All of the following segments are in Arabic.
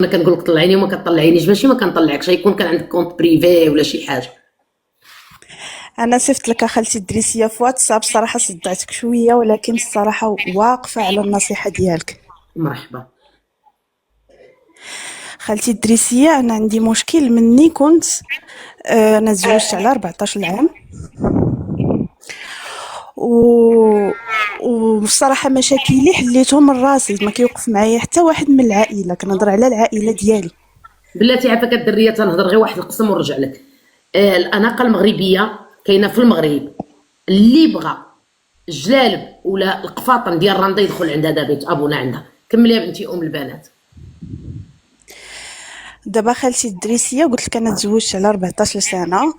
انا كنقول لك طلعيني وما كطلعينيش، ماشي ما كنطلعكش، يكون كان عندك كونت بريفي ولا شي حاجه. انا صيفط لك اخالتي الدريسيه في واتساب، صراحه صدعتك شويه ولكن الصراحه واقفه على النصيحه ديالك. مرحبا. خالتي الدريسيه، انا عندي مشكل مني كنت انا تزوجت على 14 عام و وبصراحه مشاكلي حليتهم من راسي، ما كيوقف معايا حتى واحد من العائله، كنهضر على العائله ديالي. بلاتي عافاك الدريه، تنهضر غير واحد القسم ونرجع لك. الاناقه المغربيه كاينه في المغرب، اللي بغى الجلالب ولا القفاطن ديال الرنده يدخل عندها، دابا ابونا عندها. كملي يا بنتي ام البنات. دابا خالتي الدريسيه، قلت لك انا تزوجت على 14 سنه.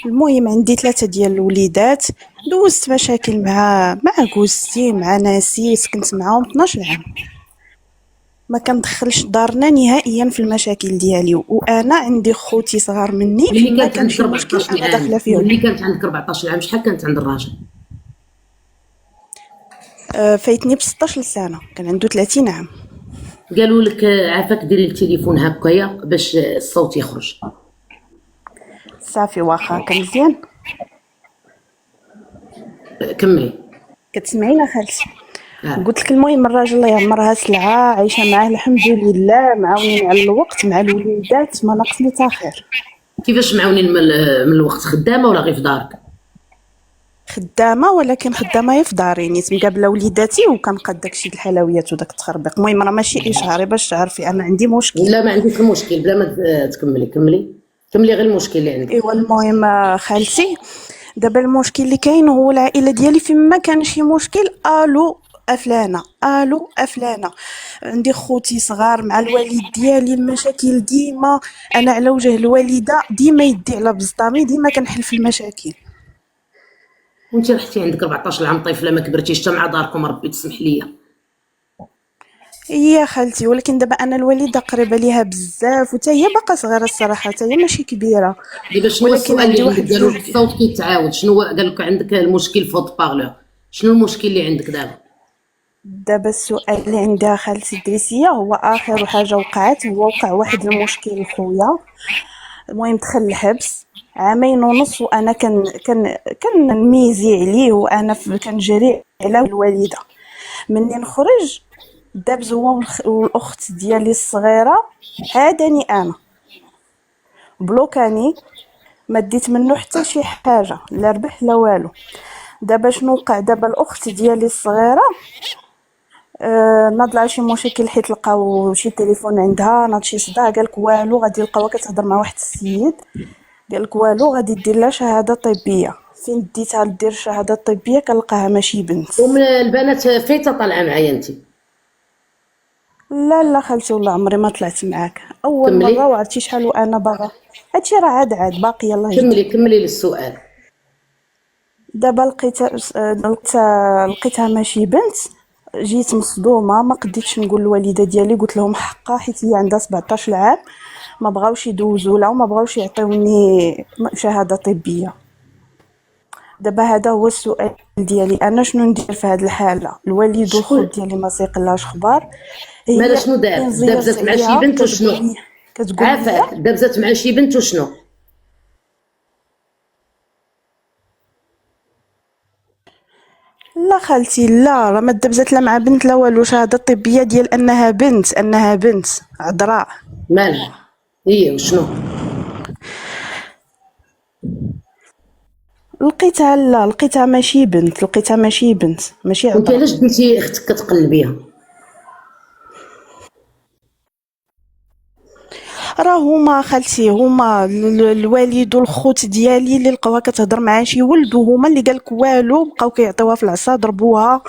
المهم عندي 3 ديال الوليدات، دوزت مشاكل مع جوزتي، مع ناسي سكنت معاهم 12 عام، ما كندخلش دارنا نهائيا في المشاكل ديالي، وانا عندي خوتي صغار مني، ملي فيما كانت كان عندك شي مشكل 14 انا داخله عام، فيهم. شحال كانت عند الراجل؟ فايتني ب 16 سنه، كان عنده 30 عام. قالوا لك عافاك ديري التليفون هكايا باش الصوت يخرج. صافي واخا كان مزيان. كملي. كتسمعينا خالتي؟ آه. قلت لك المهم الراجل الله يعمرها سلعه، عايشه معاه الحمد لله، معاونين على الوقت مع الوليدات، ما ناقصني تا خير. كيفاش معاونين من الوقت؟ خدامه ولا غير في دارك؟ خدامه، ولكن خدامه هي في داري، نيت مقابله وليداتي وكنقاد داكشي د الحلويات وداك التخربيق. المهم راه ماشي اشهاري باش تعرفي انا عندي مشكل. لا ما عنديش المشكل، بلا ما تكملي. كملي غير المشكل اللي عندك. ايوا المهم خالتي، دابا المشكل اللي كاين هو العائله ديالي فيما كان شي مشكل الو افلانه الو افلانه. عندي خوتي صغار مع الوالد ديالي، المشاكل ديما انا على وجه الوالده، ديما يدي على بزطامي، ديما كنحل في المشاكل. وانت رحتي عندك 14 عام طفله، ما كبرتيش حتى مع داركم، ربي تسمح ليا. يا خالتي، ولكن دابا انا الوالده قريبه ليها بزاف، وتا هي باقا صغيره الصراحه، تا هي ماشي كبيره، دابا شنو هو ولكن السؤال اللي عندي واحد عندك؟ قالوا جوج. لك الصوت كيتعاود، شنو هو؟ قال لك عندك المشكل فوت بارلور، شنو المشكل اللي عندك دابا؟ دابا السؤال اللي عندها خالتي الدريسيه هو اخر حاجه وقعت، هو وقع واحد المشكل لخويا. المهم دخل الحبس عامين ونص، وانا كنميزي عليه، وانا كنجري على الوالده. مني نخرج دابز هو والاخت ديالي الصغيره، عاداني انا بلوكاني، ما ديت منه حتى شي حاجه، لا ربح لا والو. دابا شنو وقع؟ دابا الاخت ديالي الصغيره ناض لها شي مشكل، حيت لقاو شي تليفون عندها، ناض شي صداع، قالك والو غادي يلقاوها كتهضر مع واحد السيد، قالك والو غادي دير لها شهاده طبيه. فين ديتها دير شهاده طبيه؟ كنلقاها ماشي بنت. ومن البنات فايته طالعه معايا انت؟ لا لا خالتي، والله عمري ما طلعت معاك، اول مره، كملي وعرفتي شحال وانا باغا. هادشي راه عاد باقي، يلاه جديد. كملي للسؤال. دابا لقيتها ماشي بنت، جيت مصدومه، ما قديتش نقول للوالده ديالي، قلت لهم حقا حيت هي عندها 17 عام، ما بغاوش يدوزوا لها وما بغاوش يعطيوني شهاده طبيه. دابا هذا هو السؤال ديالي، انا شنو ندير في هذه الحاله؟ الوالد شكون؟ والخوت ديالي ما سيقلاش خبار، مالا هي شنو دابزت نزير مع شي عليها بنت وشنو؟ كتقول لي. عافاك دابزت مع شي بنت وشنو؟ لا خالتي، لا راه ما دبزت لا مع بنت لا والو، شهاده طبيه ديال انها بنت عذراء. مالها هي وشنو؟ لقيتها، لا لقيتها ماشي بنت ماشي وانت عذراء. علاش قلتي اختك كتقلبيها؟ راه هما خالتي، هما الوالد والخوت ديالي اللي لقاوها كتهضر مع شي ولد، وهما اللي قالك والو، بقاو كيعطيوها في العصا، ضربوها.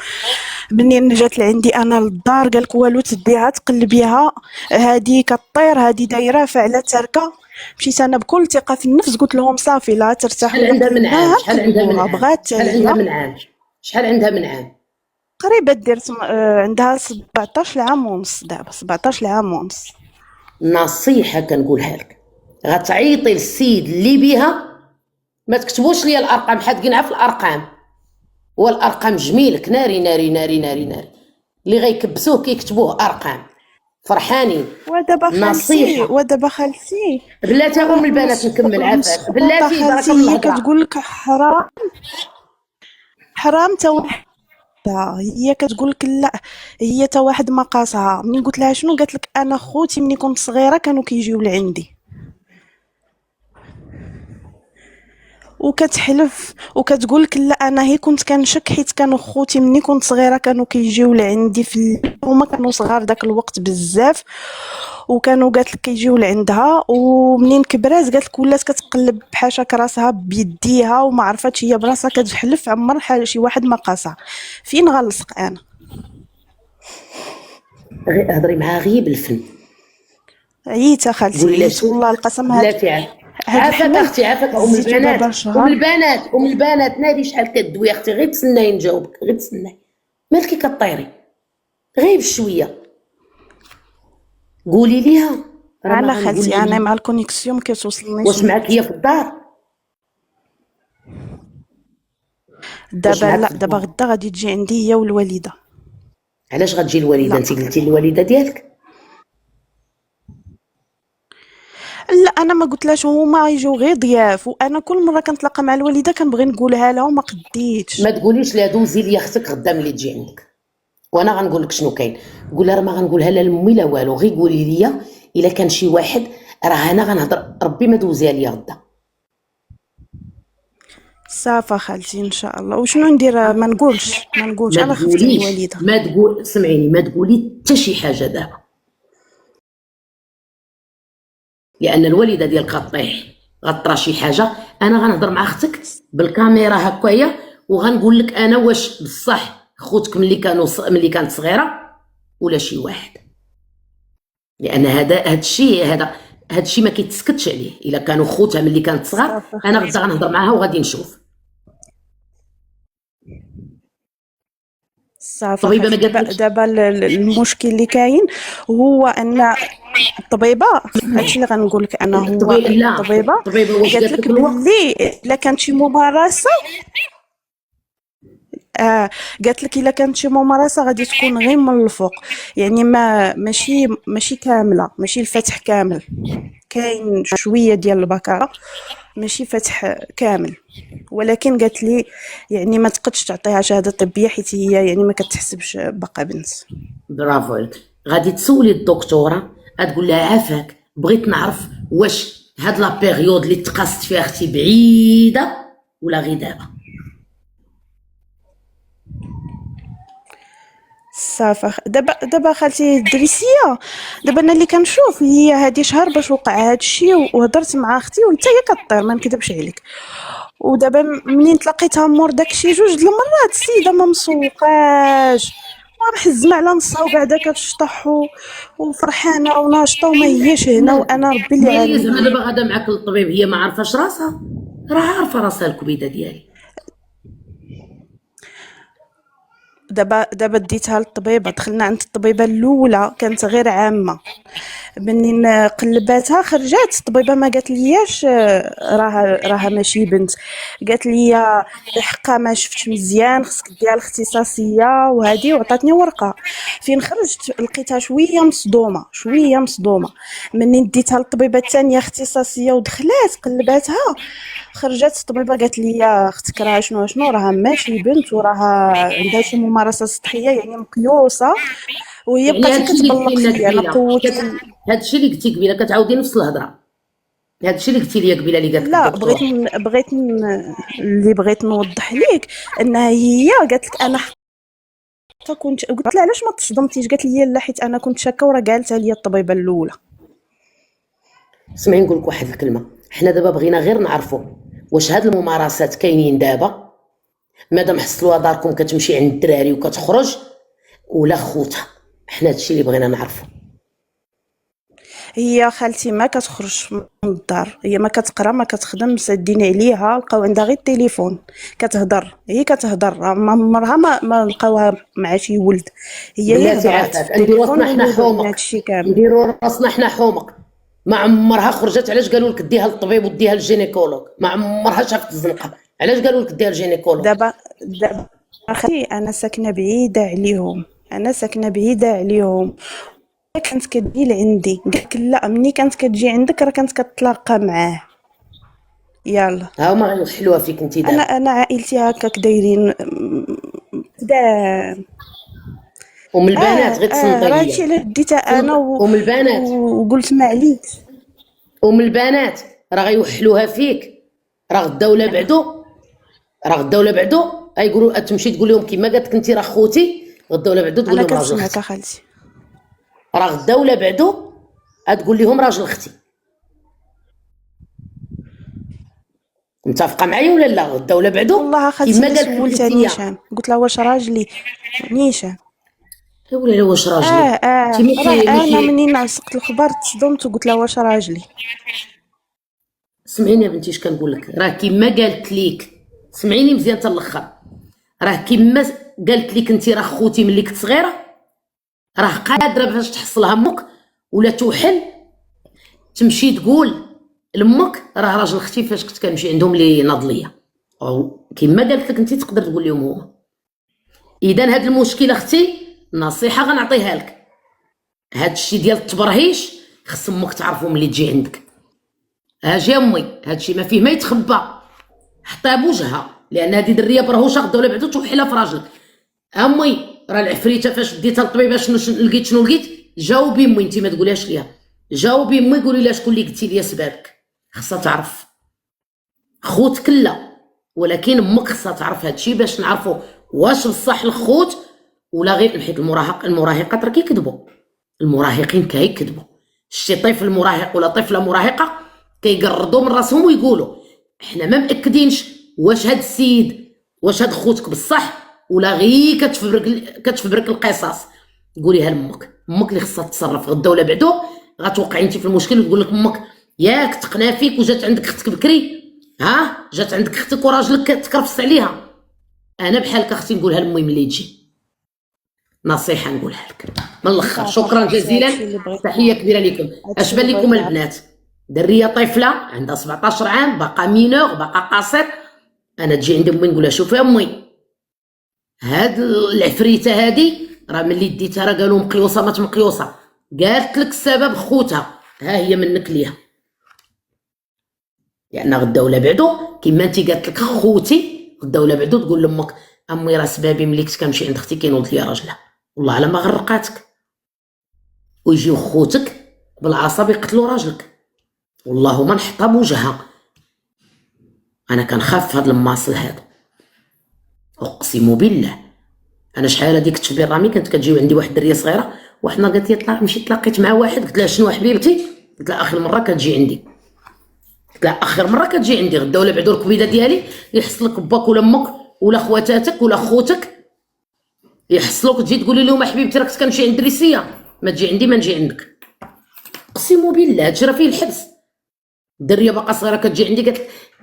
منين جات لعندي انا للدار قالك والو تديها تقلبيها، هادي كطير، هادي دايره فعلا تاركه. مشيت انا بكل ثقه في النفس، قلت لهم صافي لا ترتاحوا، شحال الا عندها من عام؟ قلبناها نقلبوها. بغات حتى شحال عندها هي من عام؟ شحال عندها من عام؟ قريبه دير عندها 17 عام ونص، دابا 17 عام ونص. نصيحه كنقولها لك، غتعيطي للسيد اللي بيها، ما تكتبوش لي الارقام، حادقينها في الارقام، والارقام جميلك ناري ناري ناري ناري ناري، اللي غيكبسوه كيكتبوه ارقام. فرحانين. ودابا نصيحه خالتي بلاتي ام البنات نكمل عافاك بلاتي بارك خالتي الله هي الهضره. كتقول لك حرام تا واحد، هي كتقول لك لا، هي تا واحد ما قاصها. منين قلت لها شنو، قالت لك انا خوتي ملي كنت صغيره كانوا كيجيو لعندي، وكتحلف وكتقول لك لا انا هي كنت كنشك حيت كانوا خوتي ملي كنت صغيره كانوا كيجيو لعندي في هما كانوا صغار داك الوقت بزاف، وكانوا قالت لك كيجيو لعندها، ومنين كبرات قالت لك ولات كتقلب بحاشاك راسها بيديها وما عرفتش هي براسها كتحلف عمر شي واحد ما قاسها. فين غنلصق انا؟ هضري معاها غير بالفن. عييت خالتي، قولي لها عييت شو والله القسم. بلاتي هاد عافاك الحمل اختي عافاك ام زيتو البنات دابا شهر. ام البنات نادي شحال كدوي اختي غير تسناي نجاوبك غير تسناي مالكي كطيري غير بشويه قولي ليها راه ما انا غنقول خالتي انا لها. مع الكونيكسيون ما كتوصلنيش واش معاك هي النت في الدار؟ واش دابا. معاك لا في دابا الدار؟ غدا غادي تجي عندي هي والوالده. علاش غتجي الوالده؟ لا انت قلتي الوالده ديالك. لا انا ما قلتلاش، هما يجوا غير ضياف، وانا كل مره كنتلاقى مع الوالده كنبغي نقولها لها وما قديتش. ما تقوليش لا دوزي لي اختك غدا ملي تجي عندك وانا غنقول لك شنو كاين. قول لها راه ما غنقولها لا لامي لا والو، غير قولي لي الا كان شي واحد راه انا غنهضر ربي ما دوزيها لي غدا. صافا خالتي ان شاء الله. وشنو ندير؟ ما نقولش ما انا خفت على تقوليش الوالده. ما تقول سمعيني ما تقولي حتى شي حاجه دابا، لان الوالده ديالك غطيح غطرا شي حاجه. انا غنهضر مع اختك بالكاميرا هكايا وغنقول لك انا واش بصح خوتك ملي كانت صغيره ولا شي واحد، لان هذا الشيء ما كيتسكتش عليه. الا كانوا خوتها ملي كانت صغار صافا انا خالتي. غدا غنهضر معاها وغادي نشوف. صافا الطبيبه ما خالتي. قالتلكش؟ دابا المشكل اللي كاين هو ان الطبيبه، هادشي اللي غنقول لك انا، هو لا الطبيبه الطبيبه واش قالت قالت لك لك الوقت؟ باللي الا كانت شي ممارسه قالت لك الا كانت شي ممارسه غادي تكون غير من الفوق، يعني ماشي كامله، ماشي الفتح كامل، كاين شويه ديال البكاره ماشي فتح كامل. ولكن قالت لي يعني ما تقدش تعطيها شهاده طبيه حيت هي يعني ما كتحسبش باقا بنت. برافو عليك. غادي تسولي الدكتوره تقول لها عافاك بغيت نعرف واش هاد لا بيريود اللي تقاست فيها اختي بعيده ولا غير دابا. صافا دابا خالتي الدريسيه، دابا انا اللي كنشوف هي هادي شهر باش وقع هادشي، وهضرت مع اختي وانت هي كطير ما نكذبش عليك. ودابا منين تلاقيتها مور داكشي جوج د المرات السيده ما مسوقاش ومحزمه على نصها وبعدا كتشطح وفرحانه وناشطه وما هياش هنا، وانا ربي اللي هي زعما عالمني. دابا غادا معاك للطبيب هي ما عارفاش راسها؟ راه عارفه راسها الكبيده ديالي. دابا ديتها للطبيبه، دخلنا عند الطبيبه الاولى كانت غير عامه، منين قلباتها خرجت الطبيبه ما قالت لياش راها ماشي بنت، قالت لي بحقها ما شفتش مزيان خصك ديرها الاختصاصيه وهذه، وعطاتني ورقه. فين خرجت لقيتها شويه مصدومه. منين ديتها للطبيبه الثانيه اختصاصيه ودخلات قلباتها خرجت الطبيبه قالت لي اختك راه شنو راها ماشي بنت وراها عندها شي ممارسه سطحيه يعني مقيوسه، وهي يعني بقات هادشي اللي قلتي كتبلق لنا فيا. انا قبيله قوت هادشي اللي قلتي قبيله كتعاودي نفس الهضره. هادشي اللي قلتي لي قبيله اللي قالت لك لا الدكتور. اللي بغيت نوضح ليك انها هي قالت لك انا حتى كنت قلت لها علاش ما تصدمتيش، قالت لي لا حيت انا كنت شاكه وراه قالتها لي الطبيبه الاولى. اسمعي نقول لك واحد الكلمه، حنا دابا بغينا غير نعرفوا واش هاد الممارسات كاينين دابا مادام حصلوها داركم كتمشي عند الدراري وكتخرج ولا خوتها. حنا هادشي اللي بغينا نعرفوا. هي خالتي ما كتخرج من الدار، هي ما كتقرا ما كتخدم، سادين عليها لقاو عندها غير التليفون كتهضر، هي كتهضر ما عمرها ما لقاوها مع شي ولد، هي بلاتي هضرات عافاك في نديرو التليفون راسنا حنا والولد حومق، هادشي كامل. نديرو راسنا حنا حومق. ما عمرها خرجت. علاش قالوا لك ديها للطبيب وديها للجينيكولوج؟ ما عمرها شافت الزنقه. علاش قالوا لك ديها للجينيكولوج؟ دابا اخي انا ساكنه بعيده عليهم، كانت كتجي لعندي قالك لا ملي كانت كتجي عندك راه كانت كتلاقى معاه. يلا ها هما غيوحلوها فيك انت انا دابا. عائلتي هكاك دايرين كدا. ومن البنات غير تصنتي راه هادشي ليا. علاش ديتها انا ومن البنات، وقلت ما عليكش. ومن البنات راه غيوحلوها فيك. راه غدا ولا بعدو، راه غدا ولا بعدو غيقولوا تمشي تقول لهم كيما قالت لك انت راه خوتي، غدا ولا بعدو تقول انا لهم راجل كنسمعك اختي. اخالتي. راه غدا ولا بعدو غتقول لهم راجل اختي. متفقه معايا ولا لا؟ غدا ولا بعدو والله اخالتي كيما اللي قالت لك سولتها انتيا. نيشان قلت لها واش راجلي نيشان. ولا واش راجلي؟ انت راه انا ملي منين عسقت الخبر تصدمت وقلت لها واش راجلي. سمعيني يا بنتي اش كنقول لك، راه كيما قالت ليك، سمعيني مزيان حتى الاخر، راه كيما قالت ليك انت راه خوتي ملي كنت صغيره، راه قادره باش تحصلها امك ولا توحل تمشي تقول لامك راه راجل اختي فاش كنت كنمشي عندهم لي ناضليه، او كيما قالت لك انت تقدر تقول لهم هما. اذا هاد المشكله اختي نصيحه غنعطيها لك، هاد الشيء ديال التبرهيش خص امك تعرفو ملي تجي عندك. اجي امي هادشي ما فيه ما يتخبى، حطيها بوجهها، لان هادي دريه برهوشه غدا ولا بعدو توحلها في راجلك. امي راه العفريته فاش ديتها للطبيبه شنو لقيت شنو لقيت، جاوبي امي انت ما تقوليهاش ليها، جاوبي امي قولي لها شكون اللي قلتي لي سبابك. خصها تعرف خوتك لا، ولكن امك خصها تعرف هادشي باش نعرفوا واش بصح الخوت ولا غير. حيت المراهقات راه كيكذبوا، المراهقين كيكذبوا. شتي طفل مراهق ولا طفله مراهقه كيقرضوا من راسهم ويقولوا احنا ما مأكدينش واش هاد السيد واش هاد خوتك بصح ولا غير كتفبرك القصص. قوليها لامك، امك اللي خصها تتصرف. غدا ولا بعدو غتوقعي انت في المشكل وتقول لك امك ياك تقنا فيك وجات عندك اختك بكري، ها جات عندك اختك وراجلك تكرفس عليها. انا بحالك اختي نقولها لامي ملي تجي، نصيحه نقولها لك من الاخر. شكرا جزيلا، تحيه كبيره لكم. اش بان لكم البنات؟ دريه طفله عندها 17 عام باقا مينور باقا قاصر، انا تجي عند امي نقولها شوفي امي هاد العفريته هادي راه ملي ديتها راه قالوا مقيوصه ما تمقيوصه، قالت لك السبب خوتها، ها هي منك ليها. لان غدا ولا بعدو كيما انت قالت لك خوتي، غدا ولا بعدو تقول لامك امي راه سبابي ملي كنت كنمشي عند اختي كينوض ليا راجلها، والله على ما غرقاتك. ويجيو خوتك بالعصب يقتلوا راجلك، والله ما نحطها بوجهها. انا كنخاف هاد الماصل هذا، اقسم بالله. انا شحال هادي كنت في بيرامي كانت كتجيو عندي واحد الدريه صغيره، وحنا قالت لي طلع مشيت تلاقيت مع واحد، قلت لها شنو حبيبتي؟ قلت لها اخر مره كتجي عندي، قلت لها اخر مره كتجي عندي غدا ولا بعدو الكبيده ديالي يحصلك باك ولا امك ولا خواتاتك ولا خوتك يحصلوك تجي تقولي لهم حبيبتي راه كنت كنمشي عند دريسيه، ما تجي عندي ما نجي عندك. اقسم بالله هادشي راه فيه الحبس. الدريه باقا صغيره كتجي عندي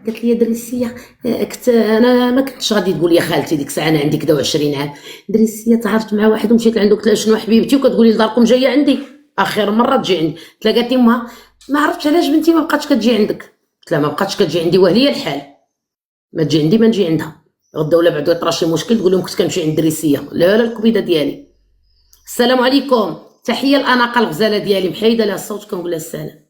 قالت لي دريسيه كنت انا ما كنتش غادي تقول لي خالتي ديك الساعه انا عندي كدا 20 عام، دريسيه تعرفت مع واحد ومشيت لعندو، قلت لها شنو حبيبتي وكتقولي لداركم جايه عندي اخر مره تجي عندي. قلت لها قالت لي امها ما عرفتش علاش بنتي ما بقاتش كتجي عندك، قلت لها ما بقاتش كتجي عندي وهي الحال، ما تجي عندي ما نجي عندها. غدا ولا بعد يطرا شي مشكل تقول لهم كنت كنمشي عند دريسيه، لا لا الكبيده ديالي. السلام عليكم، تحيه الاناقه الغزاله ديالي محيده لها الصوت كنقول لها السلام.